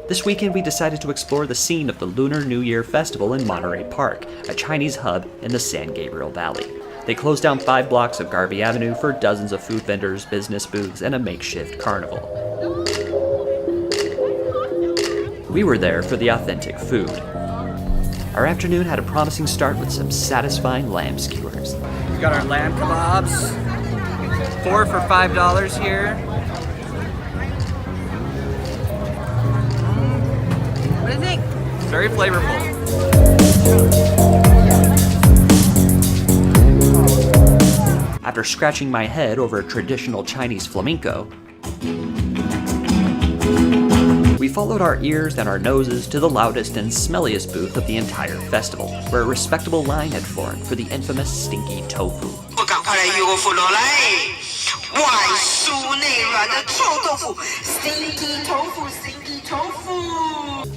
This weekend we decided to explore the scene of the Lunar New Year Festival in Monterey Park, a Chinese hub in the San Gabriel Valley. They closed down 5 blocks of Garvey Avenue for dozens of food vendors, business booths, and a makeshift carnival. We were there for the authentic food. Our afternoon had a promising start with some satisfying lamb skewers. We got our lamb kebabs, 4 for $5 here. What do you think? Very flavorful. After scratching my head over a traditional Chinese flamenco, we followed our ears and our noses to the loudest and smelliest booth of the entire festival, where a respectable line had formed for the infamous Stinky Tofu.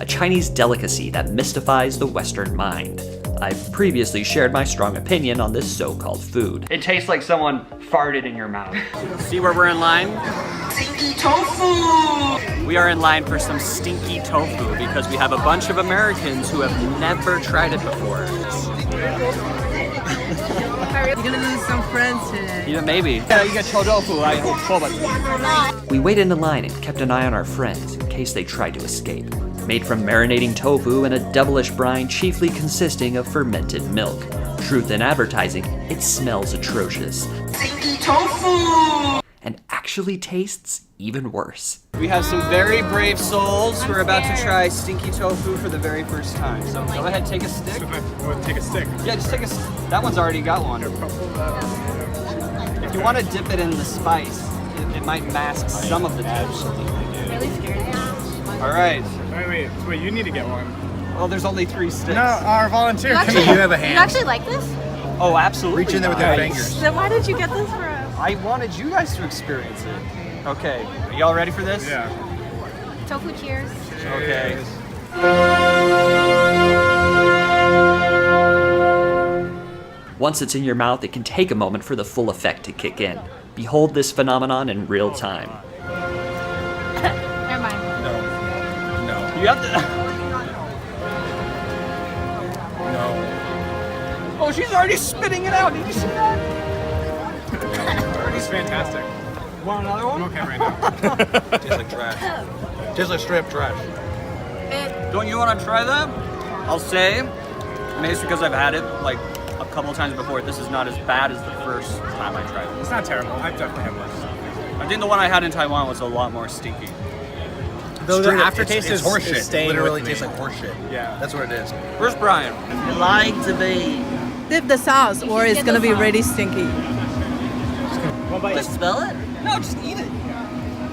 A Chinese delicacy that mystifies the Western mind. I've previously shared my strong opinion on this so-called food. It tastes like someone farted in your mouth. See where we're in line? Stinky tofu! We are in line for some stinky tofu because we have a bunch of Americans who have never tried it before. You're gonna lose some friends today. Yeah, maybe. Yeah, you get tofu. We waited in the line and kept an eye on our friends in case they tried to escape. Made from marinating tofu and a devilish brine chiefly consisting of fermented milk. Truth in advertising, it smells atrocious. Stinky tofu! And actually tastes even worse. We have some very brave souls who are about to try stinky tofu for the very first time. So go ahead, take a stick. Take a stick. Yeah, just take a stick. That one's already got one. If you want to dip it in the spice, it might mask some of the taste. Really scared. All right. Wait, you need to get one. Oh, there's only 3 sticks. No, our volunteer. You have a hand. You actually like this? Oh, absolutely. Reach in there with your fingers. Then why did you get this for us? I wanted you guys to experience it. Okay, are y'all ready for this? Yeah. Tofu cheers. Okay. Once it's in your mouth, it can take a moment for the full effect to kick in. Behold this phenomenon in real time. Never mind. No. You have to. No. Oh, she's already spitting it out. Did you see that? It's fantastic. Want another one? I'm okay right now. Tastes like trash. Tastes like straight up trash. Don't you want to try that? I'll say, maybe it's because I've had it like a couple times before. This is not as bad as the first time I tried it. It's not terrible. I've definitely had worse. I think the one I had in Taiwan was a lot more stinky. Though the aftertaste it's is horseshit. is staying Literally with tastes me. like horseshit. Yeah. That's what it is. Where's Brian? It like to be. Dip the sauce or it's gonna be really stinky. One bite. Just smell it? No, just eat it.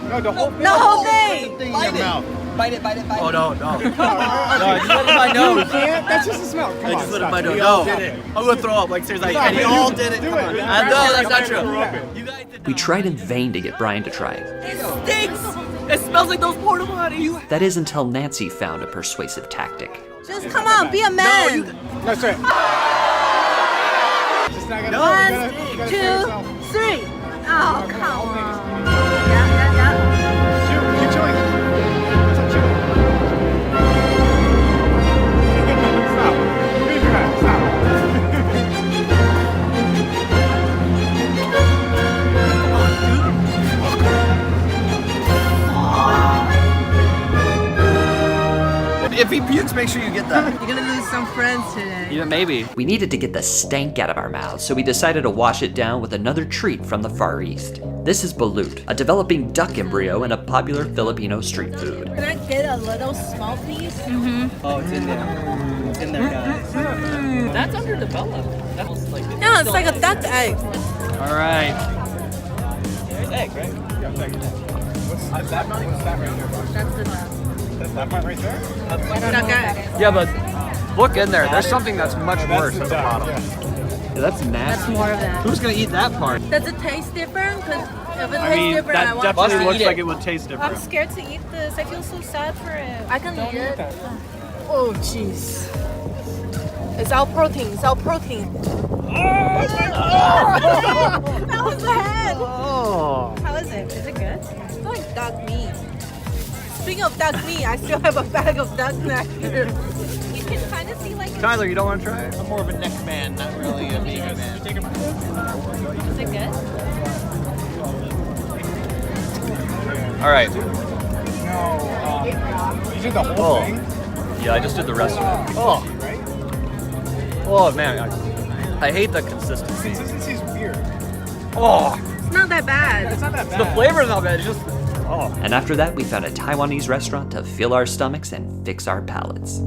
No, the whole The whole thing! Bite it. Mouth. Bite it, bite it, bite it. Oh no. No, I just went in my nose. That's just a smell. Come I on, just went in stop. my nose. We all No, did it. I'm gonna throw up. Like seriously, Stop. and we all did it. Do Come it. on. Do it. I know that's not true. Come You guys did We tried in vain to get Brian to try it. It stinks. It smells like those porta potties. That is until Nancy found a persuasive tactic. Just come on, be a man! That's right. Just not gonna, One, you gotta show 2, yourself. 3. Oh, come Whole thing is- on. Yeah. Chew, keep chewing. Stop chewing. Stop. Please do that. Stop. If he pukes, make sure you get that. You're gonna lose some friends today. Yeah, maybe. We needed to get the stank out of our mouths, so we decided to wash it down with another treat from the Far East. This is balut, a developing duck embryo and a popular Filipino street food. Can I get a little small piece? Oh, it's in there. It's in there, guys. That's underdeveloped. That's like. No, it's like a duck egg. All right. There's egg, right? Yeah, thank you. What's that part? What's that right there? That's the duck. That's that part right there? Duck egg. Yeah, but look in there. There's something that's much worse at the duck, bottom. yeah. Yeah, that's nasty. More of that. Who's gonna eat that part? Does it taste different? Because if it I tastes mean, different, I that want definitely to looks eat like it. it would taste different. I'm scared to eat this. I feel so sad for it. I can eat it. Oh, jeez. It's all protein. It's all protein. That was the head. Oh. How is it? Is it good? It's like dog meat. Speaking of duck meat, I still have a bag of duck neck here. You can kind of see like. Tyler, you don't want to try it? I'm more of a neck man, not really a vegan man. Is it good? All right. No, you did the whole thing? Yeah, I just did the rest of it. Oh. Oh, man. I hate the consistency. Consistency's weird. Oh. It's not that bad. It's not that bad. The flavor's not bad. It's just. Oh. And after that, we found a Taiwanese restaurant to fill our stomachs and fix our palates.